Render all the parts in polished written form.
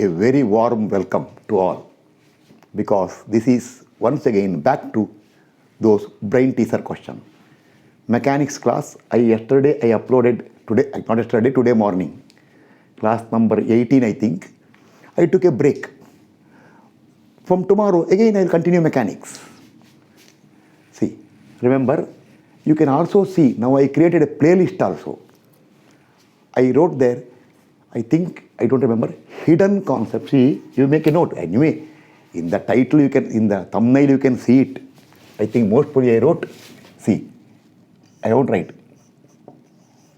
a very warm welcome to all, because this is once again back to those brain teaser questions. Mechanics class, yesterday I uploaded, today morning, class number 18 I think. I took a break. From tomorrow again I will continue mechanics. See, remember, you can also see, now I created a playlist also. I wrote there, I think, I don't remember, hidden concepts. See, you make a note. Anyway, in the title in the thumbnail you can see it. I think most probably I wrote, see, I don't write.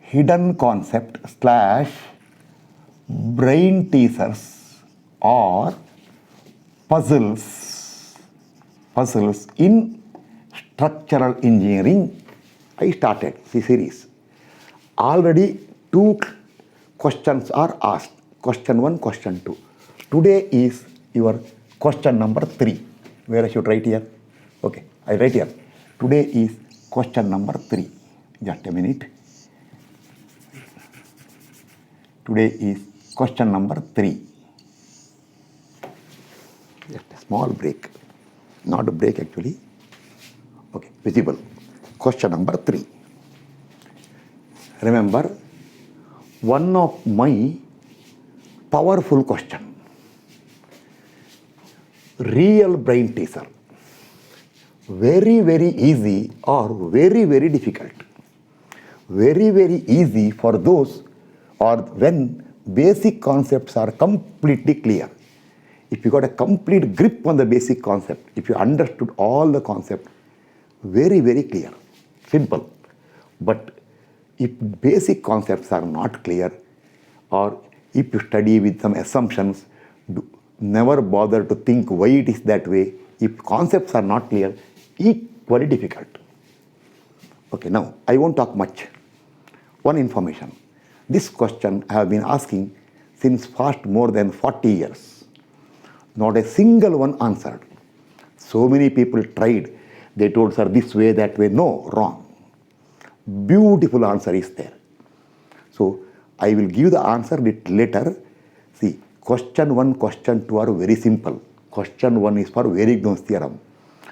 Hidden concept / brain teasers or puzzles in structural engineering. I started the series. Already 2 questions are asked. Question 1, question 2. Today is your question number 3. Where I should write here? Okay, I write here. Today is question number 3. Just a minute. Today is question number 3. Just a small break. Not a break actually. Okay, visible. Question number 3. Remember, one of my powerful question. Real brain teaser. Very, very easy or very, very difficult. Very, very easy for those or when basic concepts are completely clear. If you got a complete grip on the basic concept, if you understood all the concept, very, very clear, simple. But if basic concepts are not clear, or if you study with some assumptions, never bother to think why it is that way. If concepts are not clear, equally difficult. Okay, now I won't talk much. One information. This question I have been asking since past more than 40 years. Not a single one answered. So many people tried. They told, sir, this way, that way. No, wrong. Beautiful answer is there. So I will give the answer bit later. See, question 1, question 2 are very simple. Question 1 is for Varigno's theorem.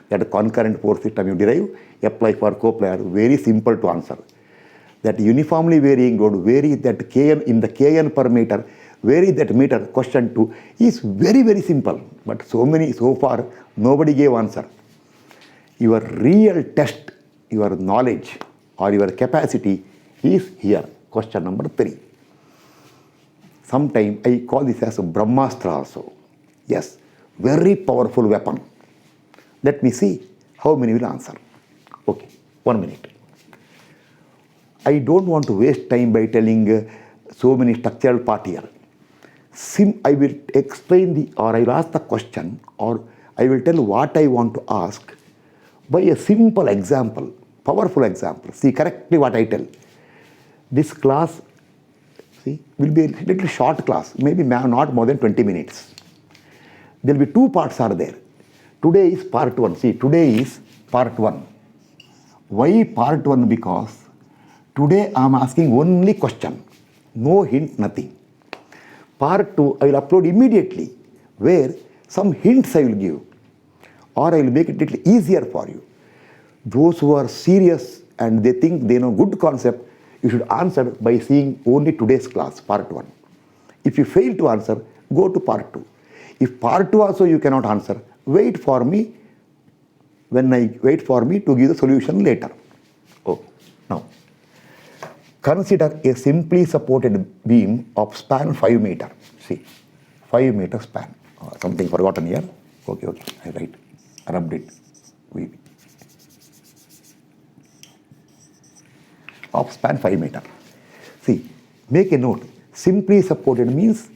That concurrent force system you derive, apply for coplanar, very simple to answer. That uniformly varying load, vary that Kn in the Kn per meter, vary that meter, question 2 is very, very simple. But so far, nobody gave answer. Your real test, your knowledge or your capacity is here, question number 3. Sometime I call this as a Brahmastra also. Yes, very powerful weapon. Let me see how many will answer. Okay, 1 minute. I don't want to waste time by telling so many structural part here. I will explain or I will ask the question, or I will tell what I want to ask by a simple example, powerful example. See correctly what I tell. This class, see, will be a little short class, maybe not more than 20 minutes. There will be 2 parts are there. Today is part 1. See, today is part 1. Why part 1? Because today I am asking only question. No hint, nothing. Part 2 I will upload immediately, where some hints I will give, or I will make it a little easier for you. Those who are serious and they think they know good concept, you should answer by seeing only today's class, part 1. If you fail to answer, go to part 2. If part 2 also you cannot answer, wait for me to give the solution later. Oh, now, consider a simply supported beam of span 5 meter. See, 5 meter span. Something forgotten here. Okay, I write. Rubbed it. Of span 5 meter. See, make a note. Simply supported means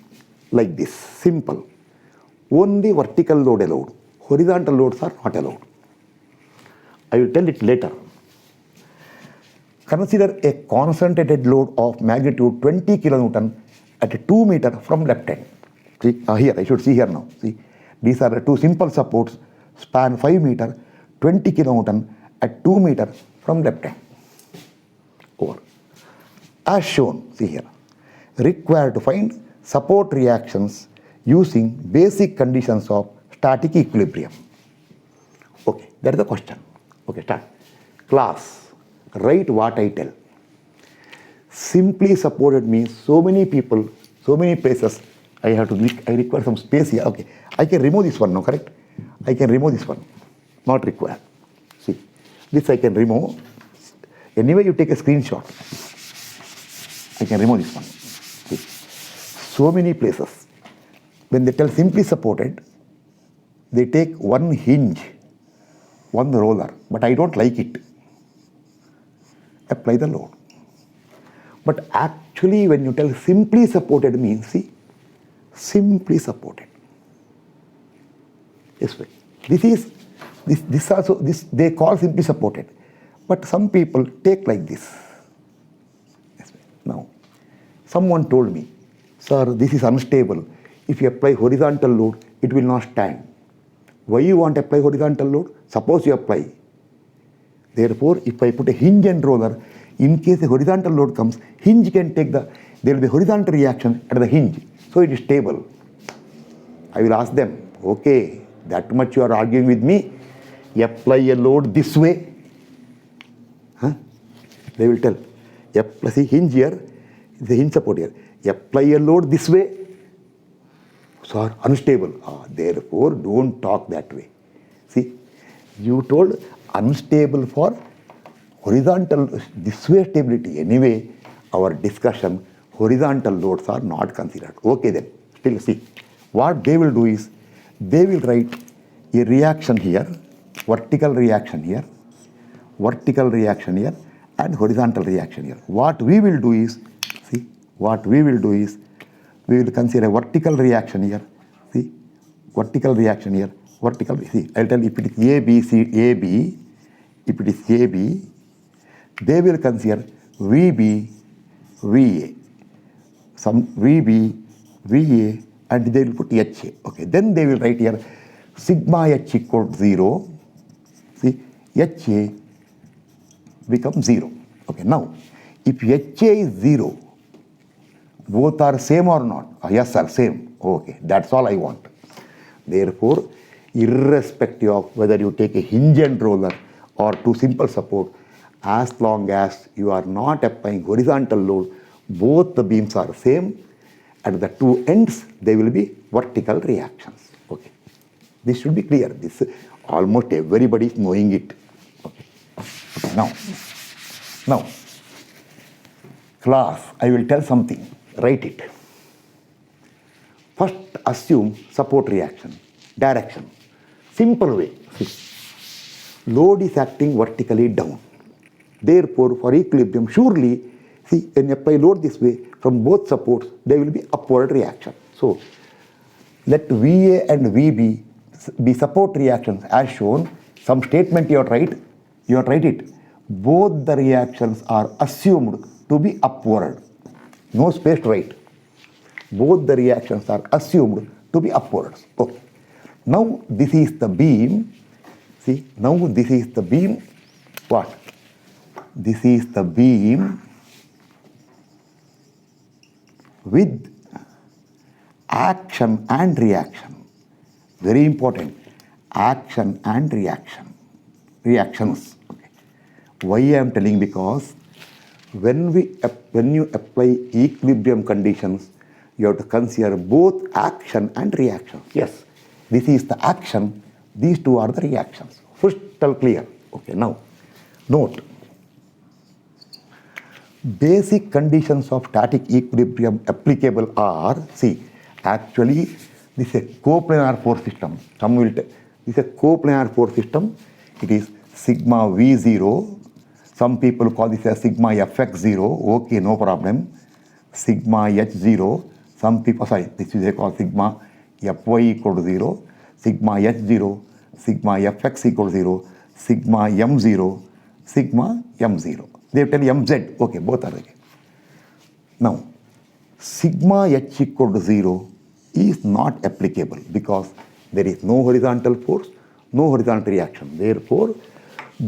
like this. Simple. Only vertical load allowed. Horizontal loads are not allowed. I will tell it later. Consider a concentrated load of magnitude 20 kilonewton at 2 meter from left end. See, here, I should see here now. See, these are the 2 simple supports, span 5 meter, 20 kilonewton at 2 meter from left end. Over. As shown, see here, required to find support reactions using basic conditions of static equilibrium. Okay, that is the question. Okay, start. Class, write what I tell. Simply supported means so many people, so many places. I require some space here. Okay, I can remove this one now, correct? I can remove this one. Not required. See, this I can remove. Anyway, you take a screenshot. I can remove this one. See, so many places. When they tell simply supported, they take one hinge, one roller, but I don't like it. Apply the load. But actually, when you tell simply supported means, see, simply supported. This way. This they call simply supported. But some people take like this. This way. Now, someone told me, sir, this is unstable. If you apply horizontal load, it will not stand. Why you want to apply horizontal load? Suppose you apply. Therefore, if I put a hinge and roller, in case a horizontal load comes, hinge can take there will be horizontal reaction at the hinge. So it is stable. I will ask them, okay, that much you are arguing with me, apply a load this way. Huh? They will tell, see hinge here, the hinge support here. Apply a load this way. So unstable. Therefore, don't talk that way. See, you told unstable for horizontal, this way stability. Anyway, our discussion, horizontal loads are not considered. Okay then, still see. What they will do is, they will write a reaction here, vertical reaction here, and horizontal reaction here. What we will do is, see, we will consider a vertical reaction here, see, see, I'll tell you if it is AB, if it is AB, they will consider VB, VA, some VB, VA, and they will put HA. Okay, then they will write here sigma H equal to 0. See, HA becomes 0. Okay, now, if HA is 0, both are same or not? Yes, sir, same. Okay, that's all I want. Therefore, irrespective of whether you take a hinge and roller or two simple support, as long as you are not applying horizontal load, both the beams are same. At the two ends, they will be vertical reactions. Okay, this should be clear. This almost everybody is knowing it. Okay. Now, class, I will tell something. Write it. First, assume support reaction, direction. Simple way. See, load is acting vertically down. Therefore, for equilibrium, surely, see, when you apply load this way, from both supports, there will be upward reaction. So, let VA and VB be support reactions as shown. Some statement you have to write it. Both the reactions are assumed to be upward. No space to write. Both the reactions are assumed to be upwards. Okay. Now, this is the beam. See, now this is the beam. What? This is the beam with action and reaction. Very important. Action and reaction. Reactions. Okay. Why I am telling? Because when you apply equilibrium conditions, you have to consider both action and reaction. Yes, this is the action. These two are the reactions. Crystal clear. Okay. Now, note. Basic conditions of static equilibrium applicable are, see, actually this is a coplanar force system. Some will this is a coplanar force system. It is sigma V0. Some people call this as sigma Fx0. Okay, no problem. Sigma H0. Some people, this is called sigma Fy equal to 0. Sigma H0. Sigma Fx equal to 0. Sigma M0. Sigma M0. They tell MZ, okay, both are okay. Now, sigma H equal to 0 is not applicable because there is no horizontal force, no horizontal reaction. Therefore,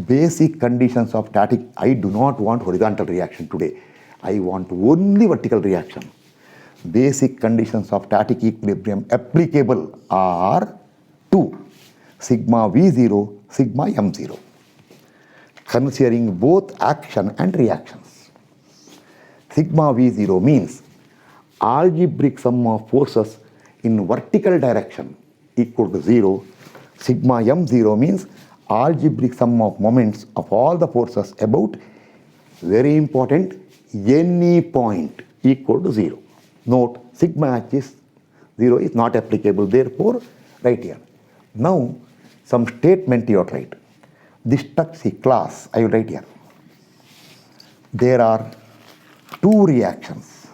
basic conditions of static, I do not want horizontal reaction today. I want only vertical reaction. basic conditions of static equilibrium applicable are two, sigma V0, sigma M0, considering both action and reactions. Sigma V0 means algebraic sum of forces in vertical direction equal to 0. Sigma M0 means algebraic sum of moments of all the forces about, very important, any point equal to 0. Note, sigma h is 0 is not applicable, therefore write here. Now, some statement you have to write. This structure class, I will write here. There are two reactions.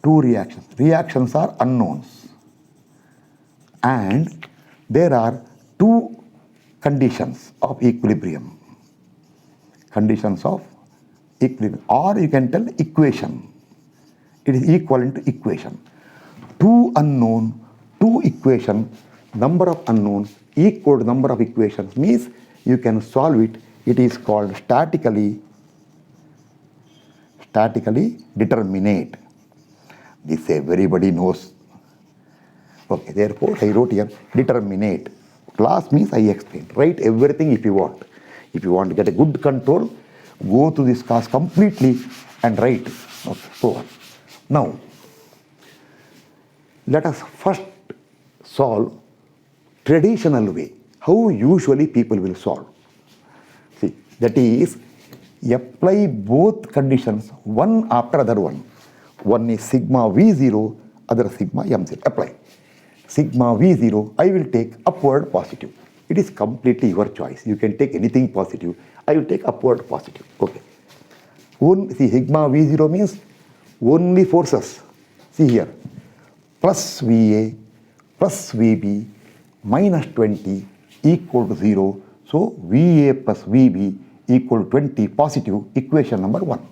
Reactions are unknowns. And there are two conditions of equilibrium. Conditions of equilibrium, or you can tell equation. It is equivalent to equation. Two unknown, two equation, number of unknowns equal to number of equations means you can solve it. It is called statically determinate. This everybody knows. Okay, therefore I wrote here determinate. Class means I explained. Write everything if you want. If you want to get a good control, go to this class completely and write. Okay, so now let us first solve traditional way. How usually people will solve. See, that is, apply both conditions one after other one. One is sigma V0, other sigma M0. Apply. Sigma V0, I will take upward positive. It is completely your choice. You can take anything positive. I will take upward positive. Okay. See, sigma V0 means only forces. See here. Plus VA plus VB minus 20 equal to 0. So VA plus VB equal to 20 positive, equation number 1.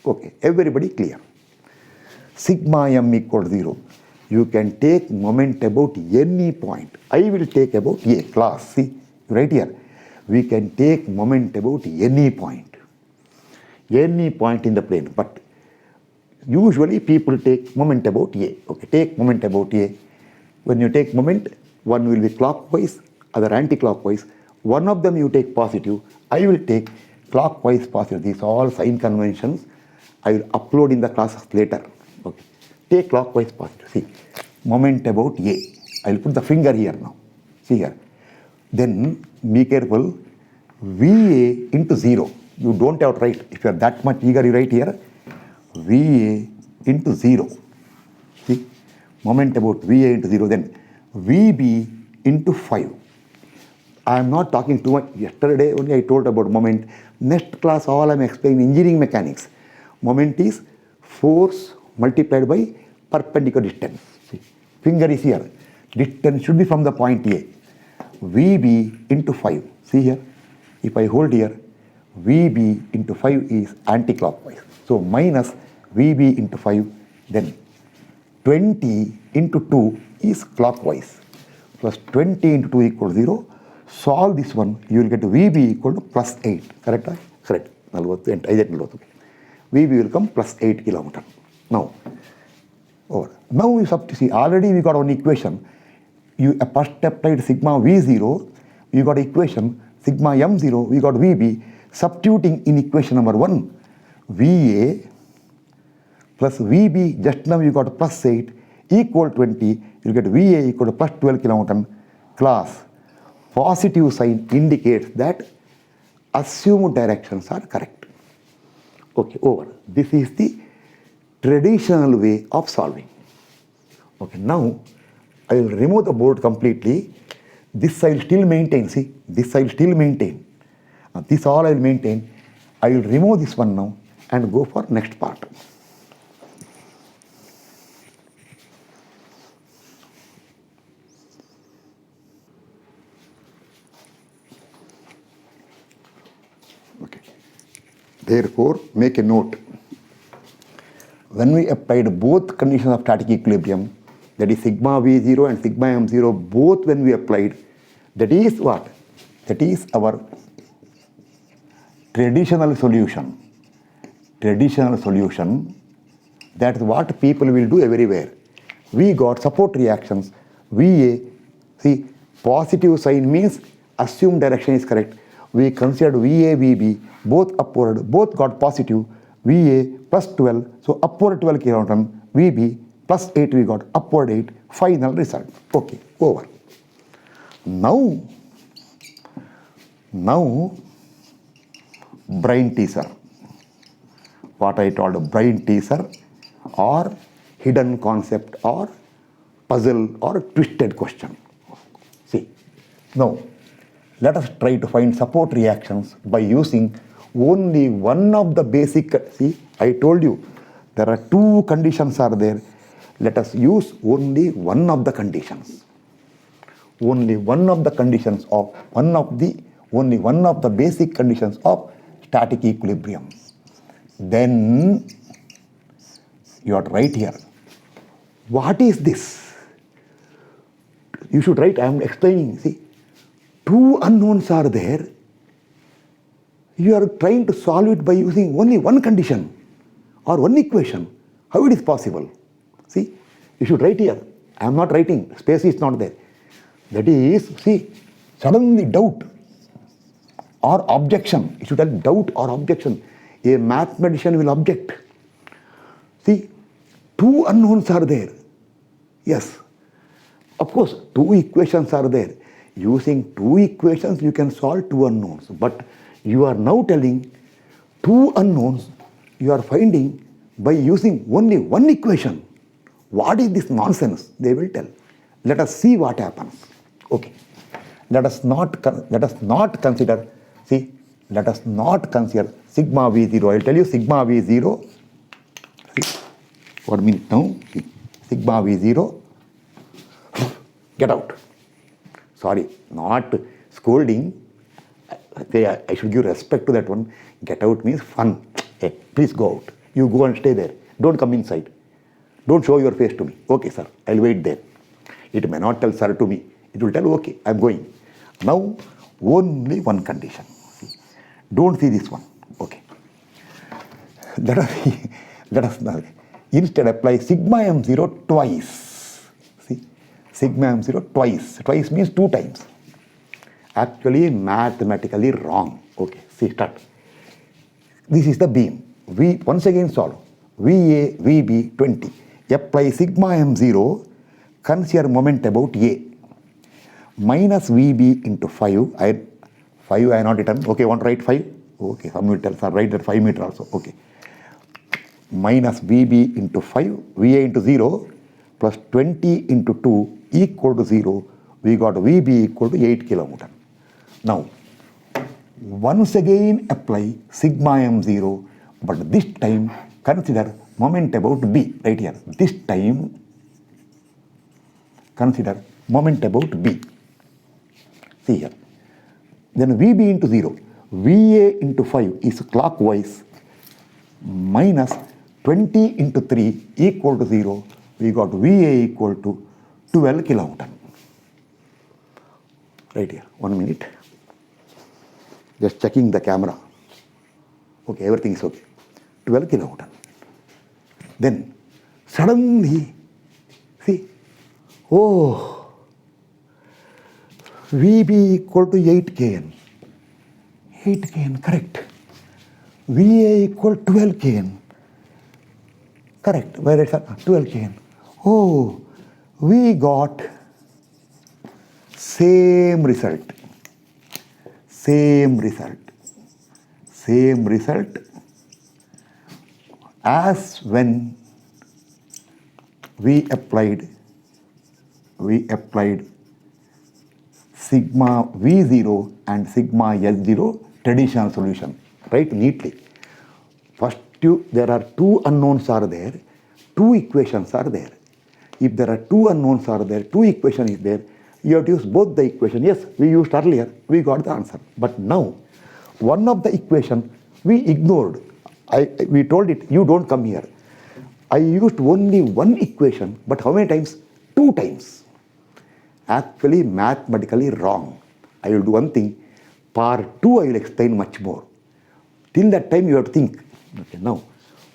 Okay, everybody clear. Sigma M equal to 0. You can take moment about any point. I will take about A class. See, right here. We can take moment about any point. Any point in the plane. But usually people take moment about A. Okay, take moment about A. When you take moment, one will be clockwise, other anti-clockwise. One of them you take positive. I will take clockwise positive. These are all sign conventions. I will upload in the classes later. Okay. Take clockwise positive. See, moment about A. I will put the finger here now. See here. Then be careful. VA into 0. You don't have to write. If you are that much eager, you write here. VA into 0. See, moment about VA into 0. Then VB into 5. I am not talking too much. Yesterday only I told about moment. Next class all I am explaining engineering mechanics. Moment is force multiplied by perpendicular distance. See, finger is here. Distance should be from the point A. VB into 5. See here. If I hold here, VB into 5 is anti-clockwise. So minus VB into 5. Then 20 into 2 is clockwise. Plus 20 into 2 equals 0. Solve this one. You will get VB equal to plus 8. Correct? Correct. VB will come plus 8 kilometer. Now, over. Now you have to see, already we got one equation. You first applied sigma V0, you got equation, sigma M0, we got VB. Substituting in equation number 1, VA plus VB, just now you got plus 8 equal 20, you get VA equal to plus 12 kilonewton. Class, positive sign indicates that assumed directions are correct. Okay, over. This is the traditional way of solving. Okay, now I will remove the board completely. This I will still maintain. See, this I will still maintain. This all I will maintain. I will remove this one now and go for next part. Okay. Therefore, make a note. When we applied both conditions of static equilibrium, that is sigma V0 and sigma M0, both when we applied, that is what? That is our traditional solution. Traditional solution That's what people will do everywhere. We got support reactions. VA, see, positive sign means assumed direction is correct. We considered VA, VB, both upward, both got positive. VA plus 12, so upward 12 kilonewton, VB plus 8, we got upward 8, final result. Okay, over. Now, brain teaser. What I told, brain teaser or hidden concept or puzzle or twisted question. See, now let us try to find support reactions by using only one of the basic, see, I told you there are two conditions are there. Let us use only one of the conditions. Only one of the conditions of only one of the basic conditions of static equilibrium. Then you are right here. What is this? You should write, I am explaining, see, two unknowns are there. You are trying to solve it by using only one condition or one equation. How it is possible? See, you should write here. I am not writing, space is not there. That is, see, suddenly doubt or objection. You should tell doubt or objection. A mathematician will object. See, two unknowns are there. Yes. Of course, two equations are there. Using two equations, you can solve two unknowns. But you are now telling two unknowns you are finding by using only one equation. What is this nonsense? They will tell. Let us see what happens. Okay. Let us not consider, see, let us not consider sigma V0. I will tell you sigma V0. See, 1 minute now. See, sigma V0. Get out. Sorry, not scolding. I should give respect to that one. Get out means fun. Hey, please go out. You go and stay there. Don't come inside. Don't show your face to me. Okay, sir, I'll wait there. It may not tell sir to me. It will tell, okay, I'm going. Now, only one condition. Don't see this one. Okay. Let us instead apply sigma m0 twice. See, sigma m0 twice. Twice means two times. Actually, mathematically wrong. Okay, see, start. This is the beam. We once again solve. VA, VB, 20. Apply sigma m0, consider moment about A. Minus VB into 5. I not written. Okay, want to write 5? Okay, some will tell, sir, write that 5 meter also. Okay. Minus VB into 5, VA into 0, plus 20 into 2 equal to 0. We got VB equal to 8 kilonewton. Now, once again apply sigma m0, but this time consider moment about B, right here. This time consider moment about B. See here. Then VB into 0. VA into 5 is clockwise, minus 20 into 3 equal to 0. We got VA equal to 12 kilonewton. Right here. 1 minute. Just checking the camera. Okay, everything is okay. 12 kilonewton. Then suddenly, see, oh, VB equal to 8 kN. 8 kN, correct. VA equal 12 kN. Correct. Where is that? 12 kN. Oh, we got same result. Same result. Same result as when we applied sigma V0 and sigma S0 traditional solution, right? Neatly. First, there are two unknowns are there, two equations are there. If there are two unknowns are there, two equation is there, you have to use both the equation. Yes, we used earlier, we got the answer. But now, one of the equation we ignored. We told it, you don't come here. I used only one equation, but how many times? 2 times. Actually, mathematically wrong. I will do one thing. Part 2, I will explain much more. Till that time, you have to think. Okay, now,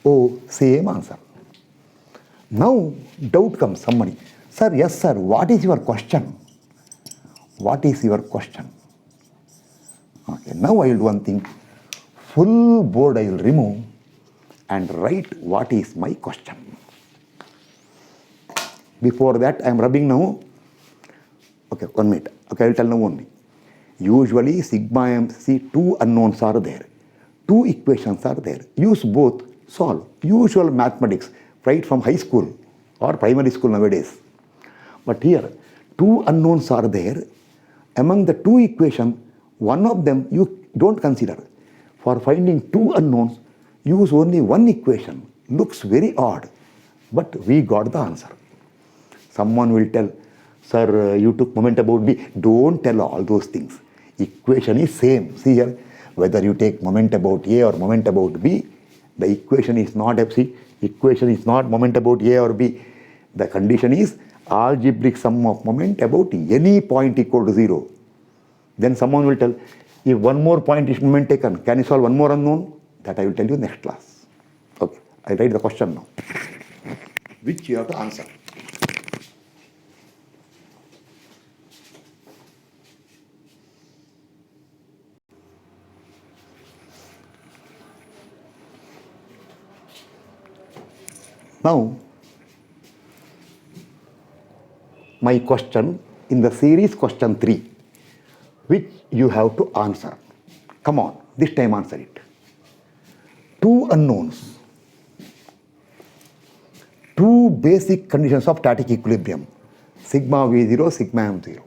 oh, same answer. Now doubt comes, somebody, sir, yes sir, what is your question? What is your question? Okay, now I will do one thing, full board I will remove and write what is my question. Before that I am rubbing now. Okay, 1 minute. Okay, I will tell now only. Usually sigma m, see, two unknowns are there. Two equations are there. Use both, solve. Usual mathematics, right from high school or primary school nowadays. But here, two unknowns are there. Among the two equations, one of them you don't consider. For finding two unknowns, use only one equation. Looks very odd, but we got the answer. Someone will tell, sir, you took moment about B. Don't tell all those things. Equation is same. See here, whether you take moment about A or moment about B, the equation is not FC. Equation is not moment about A or B. The condition is algebraic sum of moment about any point equal to 0. Then someone will tell, if one more point is moment taken, can you solve one more unknown? That I will tell you next class. Okay, I write the question now, which you have to answer. Now, my question in the series question 3, which you have to answer. Come on, this time answer it. Two unknowns, two basic conditions of static equilibrium, sigma V0, sigma M0.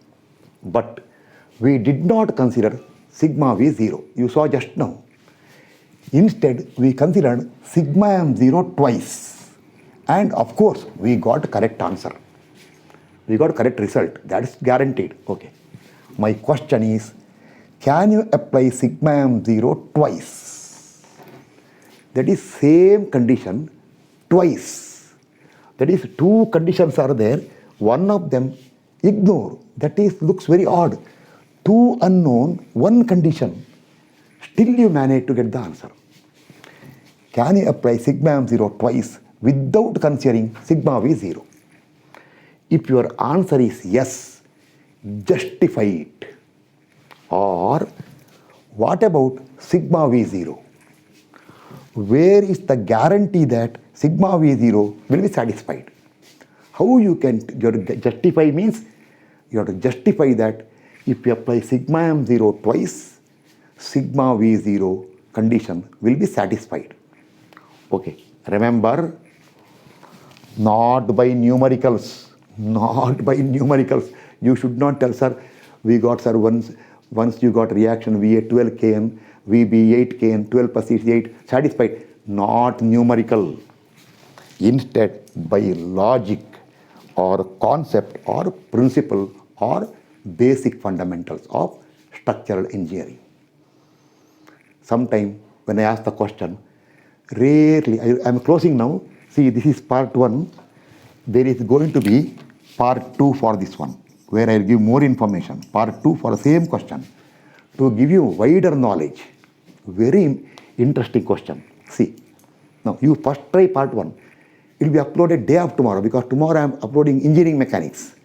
But we did not consider sigma V0. You saw just now. Instead, we considered sigma M0 twice. And of course, we got correct answer. We got correct result. That is guaranteed. Okay. My question is, can you apply sigma M0 twice? That is same condition twice. That is two conditions are there. One of them ignore. That is looks very odd. Two unknown, one condition. Still you manage to get the answer. Can you apply sigma M0 twice without considering sigma V0? If your answer is yes, justify it. Or what about sigma V0? Where is the guarantee that sigma V0 will be satisfied? How you can justify means you have to justify that if you apply sigma M0 twice, sigma V0 condition will be satisfied. Okay, remember, not by numericals, not by numericals. You should not tell, sir, we got, sir, once you got reaction VA 12 kN, VB 8 kN, 12 plus 8, satisfied. Not numerical. Instead, by logic or concept or principle or basic fundamentals of structural engineering. Sometime when I ask the question, rarely, I am closing now. See, this is part 1. There is going to be part 2 for this one, where I will give more information. Part 2 for the same question, to give you wider knowledge. Very interesting question. See, now you first try part 1. It will be uploaded day after tomorrow, because tomorrow I am uploading engineering mechanics.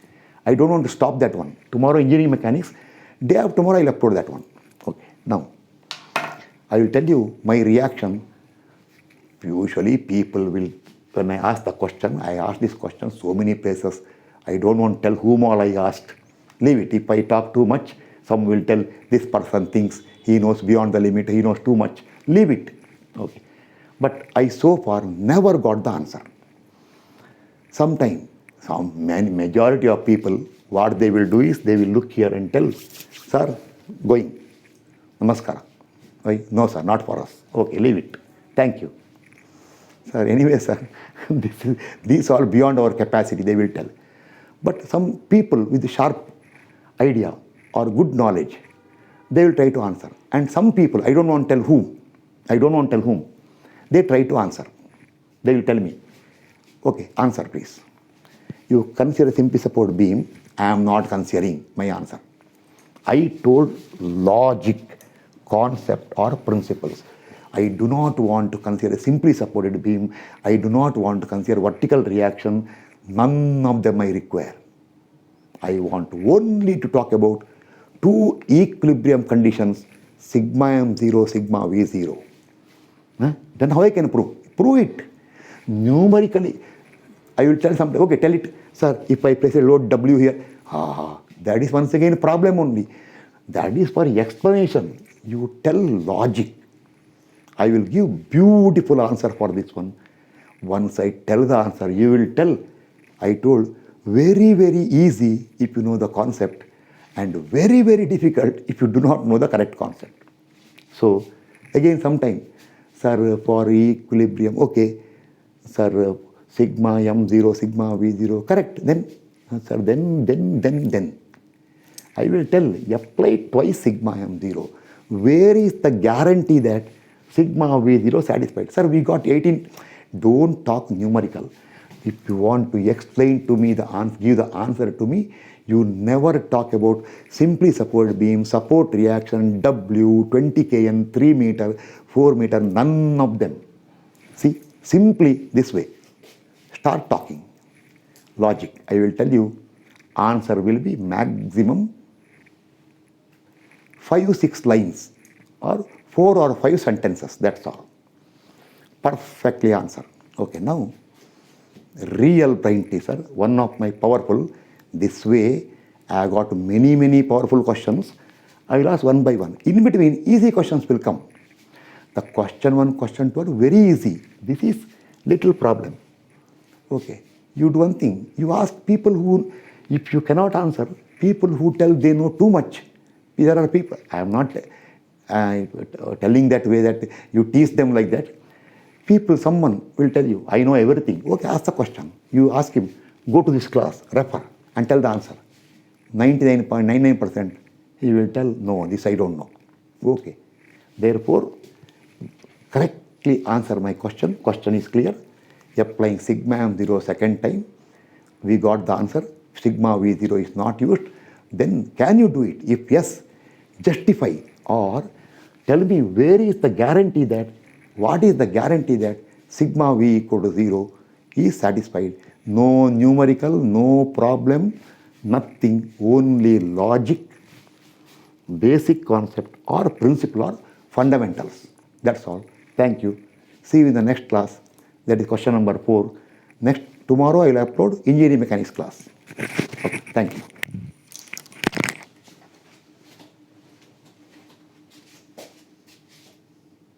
I don't want to stop that one. Tomorrow engineering mechanics, day after tomorrow I will upload that one. Okay. Now, I will tell you my reaction. Usually people will, when I ask the question, I ask this question so many places. I don't want to tell whom all I asked. Leave it. If I talk too much, some will tell this person thinks he knows beyond the limit, he knows too much. Leave it. Okay. But I so far never got the answer. Sometimes, majority of people, what they will do is they will look here and tell, sir, going. Namaskara. No, sir, not for us. Okay, leave it. Thank you. Sir, anyway, sir, these are beyond our capacity, they will tell. But some people with sharp idea or good knowledge, they will try to answer. And some people, I don't want to tell whom, they try to answer. They will tell me, okay, answer please. You consider simply support beam, I am not considering my answer. I told logic, concept or principles. I do not want to consider a simply supported beam. I do not want to consider vertical reaction. None of them I require. I want only to talk about two equilibrium conditions, sigma m0, sigma v0. Then how I can prove? Prove it. Numerically, I will tell something, okay, tell it, sir, if I place a load W here, that is once again a problem only. That is for explanation. You tell logic. I will give beautiful answer for this one. Once I tell the answer, you will tell. I told, very, very easy if you know the concept, and very, very difficult if you do not know the correct concept. So, again, sometime, sir, for equilibrium, okay, sir, sigma m0, sigma v0, correct. Then, sir, then. I will tell, apply twice sigma m0. Where is the guarantee that sigma v0 satisfied? Sir, we got 18. Don't talk numerical. If you want to explain to me the answer, give the answer to me, you never talk about simply supported beam, support reaction, W, 20 kN, 3 meter, 4 meter, none of them. See, simply this way. Start talking. Logic. I will tell you, answer will be maximum 5-6 lines or 4 or 5 sentences, that's all. Perfectly answer. Okay, now, real brain teaser, one of my powerful, this way I got many powerful questions. I will ask one by one. In between, easy questions will come. The question 1, question 2 are very easy. This is little problem. Okay, you do one thing. You ask people who, if you cannot answer, people who tell they know too much. There are people, I am not telling that way that you tease them like that. People, someone will tell you, I know everything. Okay, ask the question. You ask him, go to this class, refer, and tell the answer. 99.99%, he will tell, no, this I don't know. Okay. Therefore, correctly answer my question. Question is clear. Applying sigma m0 second time, we got the answer. Sigma v0 is not used. Then can you do it? If yes, justify or tell me where is the guarantee that, what is the guarantee that sigma v equal to 0 is satisfied. No numerical, no problem, nothing, only logic, basic concept or principle or fundamentals. That's all. Thank you. See you in the next class. That is question number 4. Tomorrow I will upload engineering mechanics class. Okay, thank you.